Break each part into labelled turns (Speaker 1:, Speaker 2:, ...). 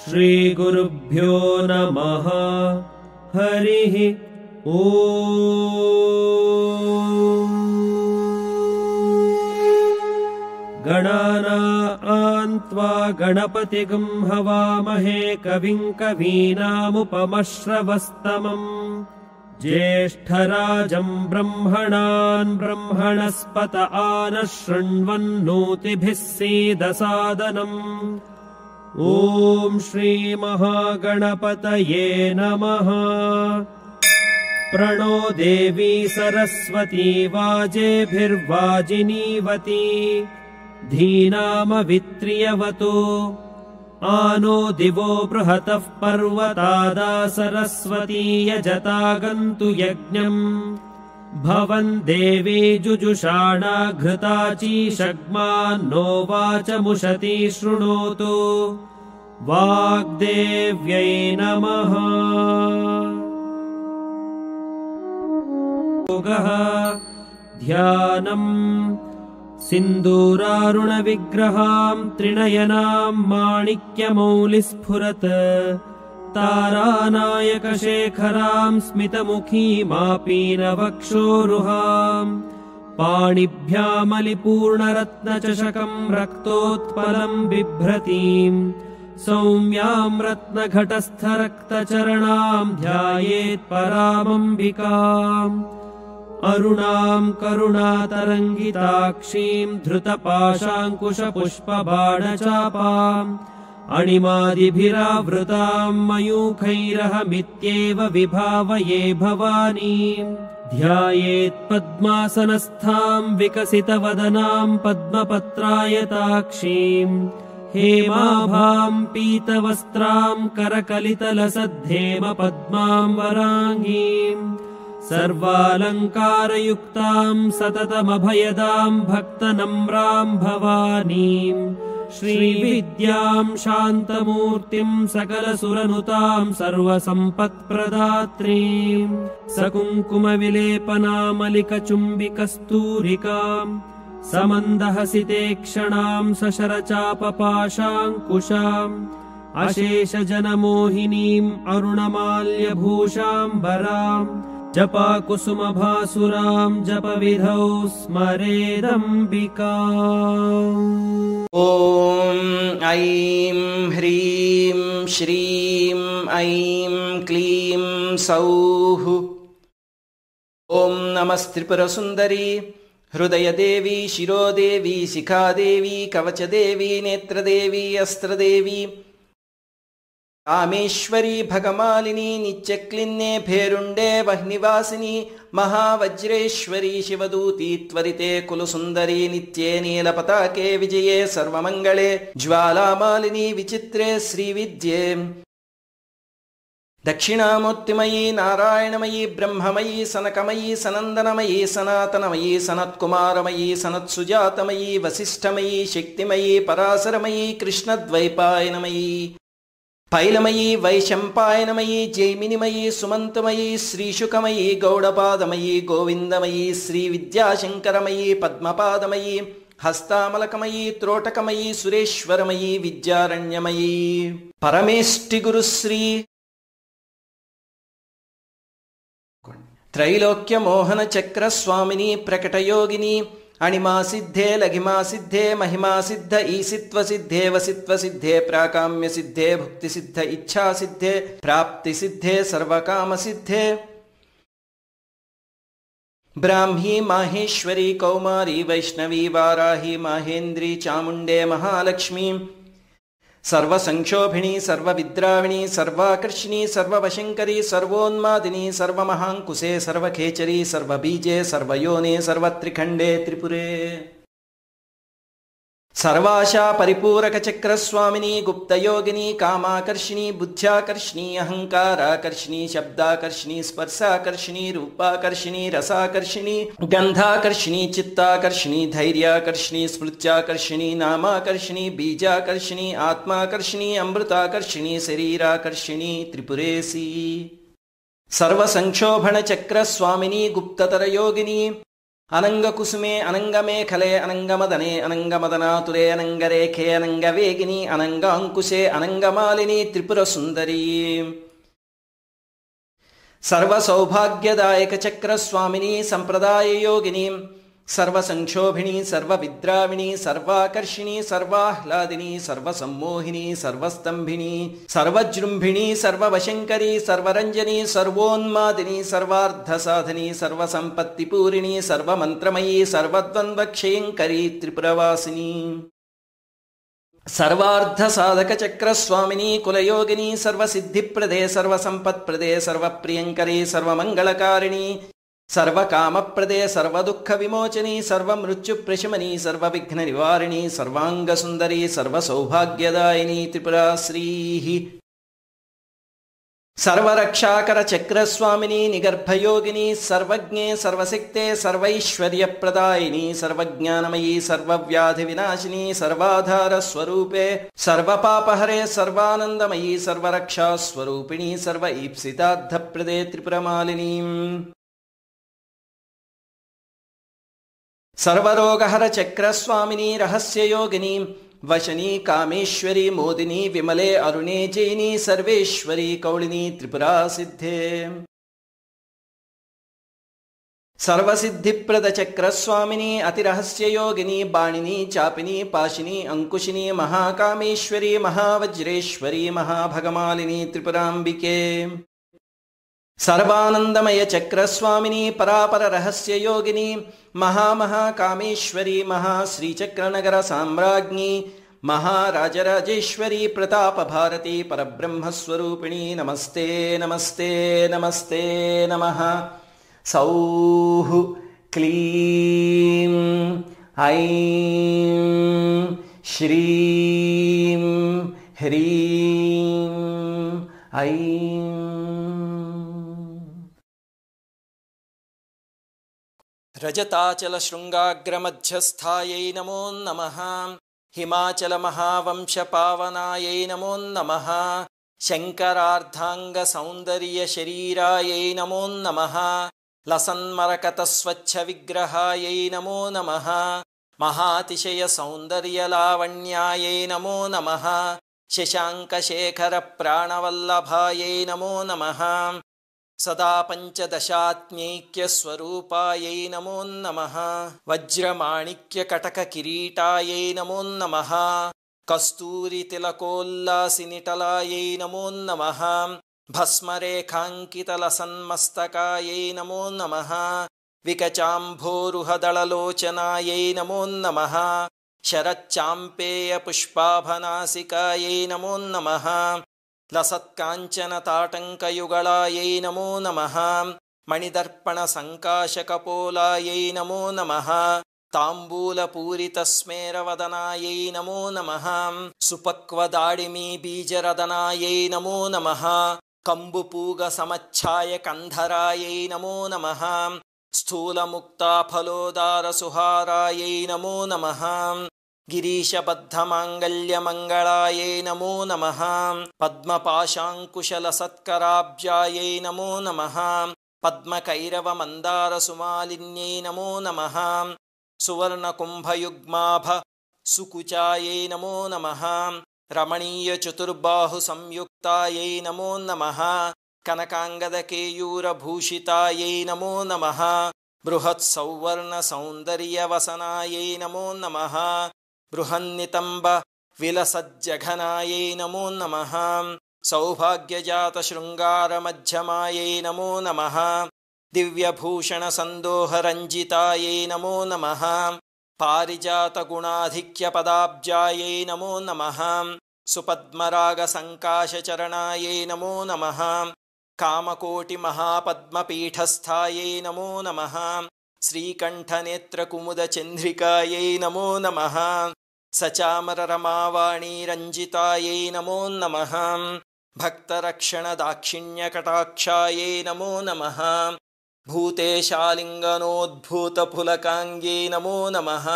Speaker 1: श्रीगुरुभ्यो नमः। हरिः ॐ। गणानां त्वा गणपतिगं हवामहे कविं कवीनामुपमश्रवस्तमम् ज्येष्ठराजं ब्रह्मणान् ब्रह्मणस्पत आनः शृण्वन्नोतिभिः सीदसादनम्। ॐ श्रीमहागणपतये नमः। प्रणो देवी सरस्वती वाजेभिर्वाजिनीवती धीनामवित्रियवतु आनो दिवो बृहतः पर्वतादा सरस्वती यजतागन्तु यज्ञम् भवन् देवी जुजुषाणा घृताचीषग्मान्नो वाचमुशती शृणोतु। वाग्देव्यै नमः। ध्यानम् सिन्दूरारुणविग्रहां त्रिनयनां माणिक्यमौलिस्फुरत् तारानायकशेखरां स्मितमुखीमापीनवक्षोरुहां पाणिभ्यामलिपूर्णरत्नचषकं रक्तोत्पलं बिभ्रतीं सौम्यां रत्नघटस्थरक्तचरणां ध्यायेत् परामम्बिकाम्। अरुणां करुणातरङ्गिताक्षीं धृतपाशाङ्कुशपुष्पबाणचापाम् अणिमादिभिरावृतां मयूखैरहमित्येव विभावये भवानीं। ध्यायेत् पद्मासनस्थां विकसितवदनां पद्मपत्रायताक्षीं हेमाभां पीतवस्त्रां करकलितलसद्धेम पद्मां वराङ्गीं सर्वालङ्कारयुक्तां सततमभयदां भक्तनम्रां भवानीं। श्रीविद्यां शान्तमूर्तिं सकलसुरनुतां सर्वसम्पत्प्रदात्रीं सकुङ्कुमविलेपनामलिकचुम्बिकस्तूरिकां समन्दहसितेक्षणां सशरचापपाशाङ्कुशाम् अशेषजनमोहिनीं अरुणमाल्यभूषाम्बरां जपाकुसुमभासुरां जपविधौ स्मरेदम्बिकाम्।
Speaker 2: ॐ ऐं ह्रीं श्रीं ऐं क्लीं सौः। ॐ नमस्त्रिपुरसुन्दरी हृदयदेवी शिरोदेवी शिखादेवी कवचदेवी नेत्रदेवी अस्त्रदेवी कामेश्वरी भगमालिनी नित्यक्लिन्ने भेरुण्डे वह्निवासिनी महावज्रेश्वरी शिवदूती त्वरिते कुलसुन्दरी नित्ये नीलपताके विजये सर्वमङ्गले ज्वालामालिनी विचित्रे श्रीविद्ये दक्षिणामूर्तिमयी नारायणमयी ब्रह्ममयी सनकमयी सनन्दनमयी सनातनमयी सनत्कुमारमयी सनत्सुजातमयी वसिष्ठमयी शक्तिमयी पराशरमयी कृष्णद्वैपायनमयी पैलमयी वैशम्पायनमयी जैमिनिमयी सुमन्तमयी श्रीशुकमयी गौडपादमयी गोविन्दमयी श्रीविद्याशङ्करमयी पद्मपादमयी हस्तामलकमयी त्रोटकमयी सुरेश्वरमयी विद्यारण्यमयी परमेष्टिगुरुश्री त्रैलोक्यमोहनचक्रस्वामिनी प्रकटयोगिनी अणिमासिद्धे लघिमासिद्धे महिमासिद्ध ईसित्वसिद्धे वसित्वसिद्धे प्राकाम्यसिद्धे भुक्तिसिद्ध इच्छासिद्धे प्राप्तिसिद्धे सर्वकामसिद्धे ब्राह्मी माहेश्वरी कौमारी वैष्णवी वाराही माहेन्द्री चामुण्डे महालक्ष्मी सर्वसंक्षोभिणी सर्वविद्राविणी सर्वाकर्षिणी सर्ववशङ्करी सर्वोन्मादिनी सर्वमहाङ्कुशे सर्वखेचरी सर्वबीजे सर्वयोने सर्वत्रिखण्डे त्रिपुरे सर्वाशा परिपूरकचक्रस्वामिनी गुप्तयोगिनी कामाकर्षिणी बुद्ध्याकर्षिणी अहङ्काराकर्षिणी शब्दाकर्षिणी स्पर्शाकर्षिणी रूपाकर्षिणी रसाकर्षिणी गन्धाकर्षिणी चित्ताकर्षिणी धैर्याकर्षिणी स्मृत्याकर्षिणी नामाकर्षिणी बीजाकर्षिणी आत्माकर्षिणी अमृताकर्षिणी शरीराकर्षिणी त्रिपुरेसी सर्वसंक्षोभणचक्रस्वामिनी गुप्ततरयोगिनी अनङ्गकुसुमे अनङ्गमेखले अनङ्गमदने अनङ्गमदनातुरे अनङ्गरेखे अनङ्गवेगिनी अनङ्गाङ्कुशे अनङ्गमालिनी त्रिपुरसुन्दरी सर्वसौभाग्यदायकचक्रस्वामिनी सम्प्रदाययोगिनी सर्वसंक्षोभिणी सर्वविद्राविणी सर्वाकर्षिणी सर्वाह्लादिनी सर्वसम्मोहिनी सर्वस्तंभिनी सर्वजृम्भिणी सर्ववशङ्करी सर्वरञ्जनी सर्वोन्मादिनी सर्वार्धसाधनी सर्वसम्पत्तिपूरिणी सर्वमन्त्रमयी सर्वद्वन्द्वक्षयङ्करी त्रिपुरवासिनी सर्वार्धसाधकचक्रस्वामिनी कुलयोगिनी सर्वसिद्धिप्रदे सर्वसम्पत्प्रदे सर्वप्रियङ्करी सर्वमङ्गलकारिणी सर्वकामप्रदे सर्वदुःखविमोचनी सर्वमृत्युप्रशमनी सर्वविघ्ननिवारिणी सर्वाङ्गसुन्दरी सर्वसौभाग्यदायिनी त्रिपुरा श्रीः सर्वरक्षाकरचक्रस्वामिनी निगर्भयोगिनी सर्वज्ञे सर्वशक्ते सर्वैश्वर्यप्रदायिनी सर्वज्ञानमयी सर्वव्याधिविनाशिनी सर्वाधारस्वरूपे सर्वपापहरे सर्वानन्दमयी सर्वरक्षास्वरूपिणी सर्व ईप्सितार्थप्रदे त्रिपुरमालिनी सर्वरोगहरचक्रस्वामिनी रहस्ययोगिनी वशनी कामेश्वरी मोदिनी विमले अरुणे जैनी सर्वेश्वरी कौलिनी त्रिपुरा सिद्धे सर्वसिद्धिप्रदचक्रस्वामिनी अतिरहस्ययोगिनी बाणिनी चापिनी पाशिनी अंकुशिनी महाकामेश्वरी महावज्रेश्वरी महाभगमालिनी त्रिपुराम्बिके सर्वानंदमय चक्रस्वामिनी परापर रहस्य योगिनी महाकामेश्वरी महाश्रीचक्रनगर साम्राज्ञी महाराजराजेश्वरी प्रताप भारती परब्रह्मस्वरूपिणी नमस्ते नमस्ते नमस्ते नमः सौः क्लीं ऐं श्रीं ह्रीं ऐं रजताचलशृङ्गाग्रमध्यस्थायै नमो नमः हिमाचलमहावंशपावनायै नमो नमः शङ्करार्धाङ्गसौन्दर्यशरीरायै नमो नमः लसन्मरकतस्वच्छविग्रहायै नमो नमः महातिशयसौन्दर्यलावण्यायै नमो नमः शशाङ्कशेखरप्राणवल्लभायै नमो नमः सदा पञ्चदशात्मैक्यस्वरूपायै नमो नमः वज्रमाणिक्यकटककिरीटायै नमो नमः कस्तूरितिलकोल्लासिनिटलायै नमो नमः भस्मरेखाङ्कितलसन्मस्तकायै नमो नमः विकचाम्भोरुहदळलोचनायै नमो नमः शरच्चाम्पेयपुष्पाभनासिकायै नमो नमः लसत्काञ्चनताटङ्कयुगलायै नमो नमः मणिदर्पणसङ्काशकपोलायै नमो नमः ताम्बूलपूरितस्मेरवदनायै नमो नमः सुपक्वदाडिमी बीजरदनायै नमो नमः कम्बुपूगसमच्छायकन्धरायै नमो नमः स्थूलमुक्ताफलोदारसुहारायै नमो नमः गिरीशबद्धमाङ्गल्यमङ्गलायै नमो नमः पद्मपाशाङ्कुशलसत्कराब्जायै नमो नमः पद्मकैरवमन्दारसुमालिन्यै नमो नमः सुवर्णकुम्भयुग्माभ सुकुचायै नमो नमः रमणीयचतुर्बाहुसंयुक्तायै नमो नमः कनकाङ्गदकेयूरभूषितायै नमो नमः बृहत्सौवर्णसौन्दर्यवसनायै नमो नमः बृहन्नितम्ब विलसज्जघनायै नमो नमः सौभाग्यजातशृङ्गारमध्यमायै नमो नमः दिव्यभूषणसन्दोहरञ्जितायै नमो नमः पारिजातगुणाधिक्यपदाब्जायै नमो नमः सुपद्मरागसङ्काशचरणायै नमो नमः कामकोटिमहापद्मपीठस्थायै नमो नमः श्रीकण्ठनेत्रकुमुदचन्द्रिकायै नमो नमः सचामररमावाणीरञ्जितायै नमो नमः भक्तरक्षणदाक्षिण्यकटाक्षायै नमो नमः भूतेशालिङ्गनोद्भूतपुलकाङ्ग्यै नमो नमः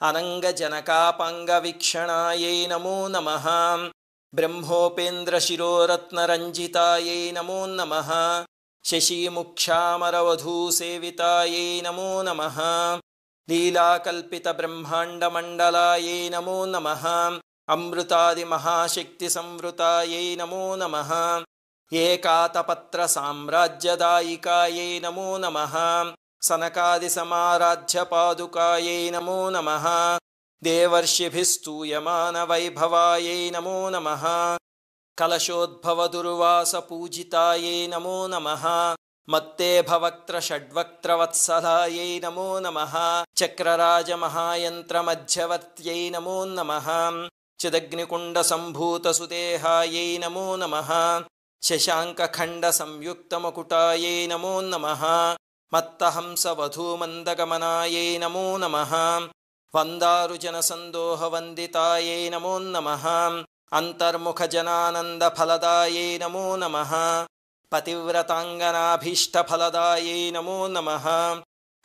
Speaker 2: अनङ्गजनकापाङ्गवीक्षणायै नमो नमः ब्रह्मोपेन्द्रशिरोरत्नरञ्जितायै नमो नमः शशीमुक्षामरवधूसेवितायै नमो नमः लीलाकल्पितब्रह्माण्डमण्डलायै नमो नमः अमृतादिमहाशक्तिसंवृतायै नमो नमः एकातपत्रसाम्राज्यदायिकायै नमो नमः सनकादिसमाराध्यपादुकायै नमो नमः देवर्षिभिस्तूयमानवैभवायै नमो नमः कलशोद्भवदुर्वासपूजितायै नमो नमः मत्तेभवक्त्रषड्वक्त्रवत्सलायै नमो नमः चक्रराजमहायन्त्रमध्यवर्त्यै नमो नमः चिदग्निकुण्डसम्भूतसुदेहायै नमो नमः शशाङ्कखण्डसंयुक्तमकुटायै नमो नमः मत्तहंसवधूमन्दगमनायै नमो नमः वन्दारुजनसन्दोहवन्दितायै नमो नमः अन्तर्मुखजनानन्दफलदायै नमो नमः पतिव्रताङ्गनाभीष्टफलदायै नमो नमः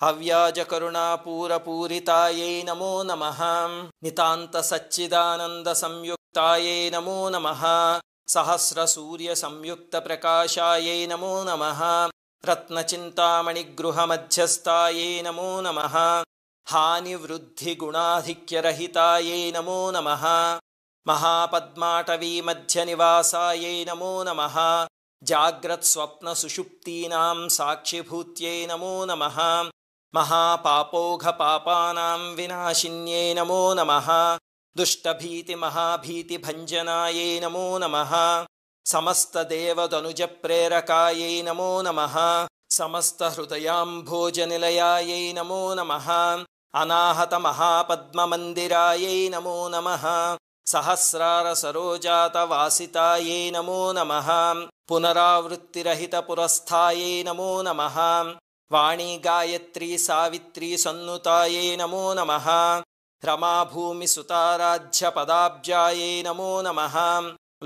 Speaker 2: अव्याजकरुणापूरपूरितायै नमो नमः नितान्तसच्चिदानन्दसंयुक्तायै नमो नमः सहस्रसूर्यसंयुक्तप्रकाशायै नमो नमः रत्नचिन्तामणिगृहमध्यस्थायै नमो नमः हानिवृद्धिगुणाधिक्यरहितायै नमो नमः महापद्माटवीमध्यनिवासायै नमो नमः जाग्रत्स्वप्नसुषुप्तीनां साक्षिभूत्यै नमो नमः महापापौघपापानां विनाशिन्यै नमो नमः दुष्टभीतिमहाभीतिभञ्जनायै नमो नमः समस्तदेवदनुजप्रेरकायै नमो नमः समस्तहृदयाम्भोजनिलयायै नमो नमः अनाहतमहापद्ममन्दिरायै नमो नमः सहस्रारसरोजातवासितायै नमो नमः पुनरावृत्तिरहितपुरस्थायै नमो नमः वाणी गायत्री सावित्री सन्नुतायै नमो नमः रमाभूमिसुताराध्यपदाब्जायै नमो नमः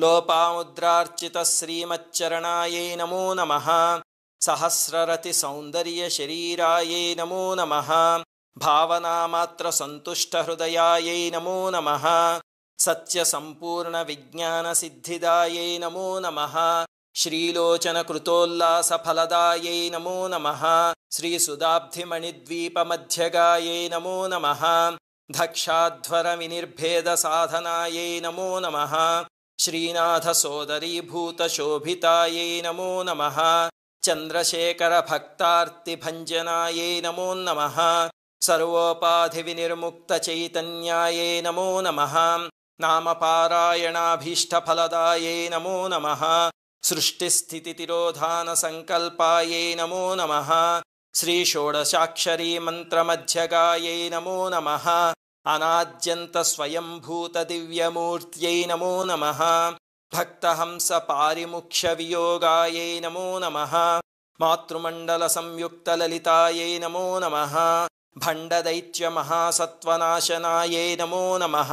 Speaker 2: लोपामुद्रार्चितश्रीमच्चरणायै नमो नमः सहस्ररतिसौन्दर्यशरीरायै नमो नमः भावनामात्रसन्तुष्टहृदयायै नमो नमः सत्यसम्पूर्णविज्ञानसिद्धिदायै नमो नमः श्रीलोचनकृतोल्लासफलदायै नमो नमः श्रीसुधाब्धिमणिद्वीपमध्यगायै नमो नमः धक्षाध्वरविनिर्भेदसाधनायै नमो नमः श्रीनाथसोदरीभूतशोभितायै नमो नमः चन्द्रशेखरभक्तार्तिभञ्जनायै नमो नमः सर्वोपाधिविनिर्मुक्तचैतन्यायै नमो नमः नामपारायणाभीष्टफलदायै नमो नमः सृष्टिस्थितितिरोधानसङ्कल्पायै नमो नमः श्रीषोडशाक्षरीमन्त्रमध्यगायै नमो नमः अनाद्यन्तस्वयंभूतदिव्यमूर्त्यै नमो नमः भक्तहंसपारिमुख्यवियोगायै नमो नमः मातृमण्डलसंयुक्तललितायै नमो नमः भण्डदैत्यमहासत्त्वनाशनायै नमो नमः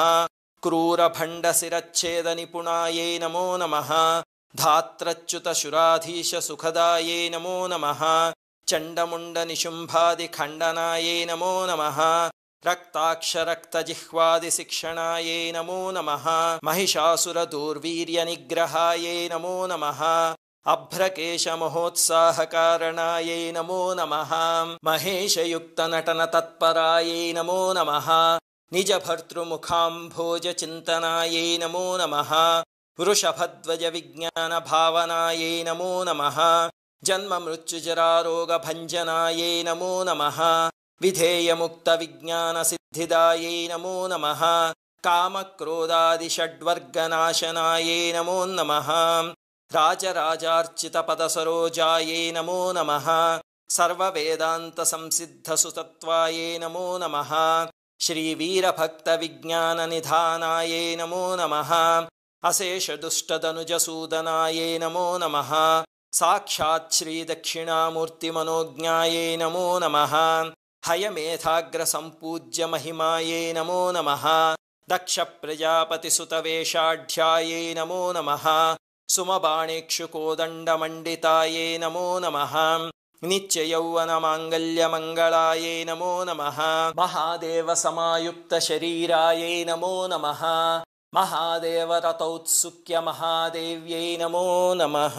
Speaker 2: क्रूरभण्डशिरच्छेदनिपुणायै नमो नमः धात्रच्युतशुराधीशसुखदायै नमो नमः चण्डमुण्डनिशुम्भादिखण्डनायै नमो नमः रक्ताक्षरक्तजिह्वादिशिक्षणायै नमो नमः महिषासुरदुर्वीर्यनिग्रहायै नमो नमः अभ्रकेशमहोत्साहकारणायै नमो नमः महेशयुक्तनटनतत्परायै नमो नमः निजभर्तृमुखाम्भोजचिन्तनायै नमो नमः वृषभध्वजविज्ञानभावनायै नमो नमः जन्ममृत्युजरारोगभञ्जनायै नमो नमः विधेयमुक्तविज्ञानसिद्धिदायै नमो नमः कामक्रोधादिषड्वर्गनाशनायै नमो नमः राजराजार्चितपदसरोजायै नमो नमः सर्ववेदान्तसंसिद्धसुतत्वायै नमो नमः श्रीवीरभक्तविज्ञाननिधानायै नमो नमः अशेषदुष्टदनुजसूदनायै नमो नमः साक्षात् श्रीदक्षिणामूर्तिमनोज्ञायै नमो नमः हयमेधाग्रसम्पूज्य महिमायै नमो नमः दक्षप्रजापतिसुतवेषाढ्यायै नमो नमः सुमबाणेक्षुकोदण्डमण्डितायै नमो नमः नित्ययौवनमाङ्गल्यमङ्गलायै नमो नमः महादेवसमायुक्तशरीरायै नमो नमः महादेवरतौत्सुक्यमहादेव्यै नमो नमः।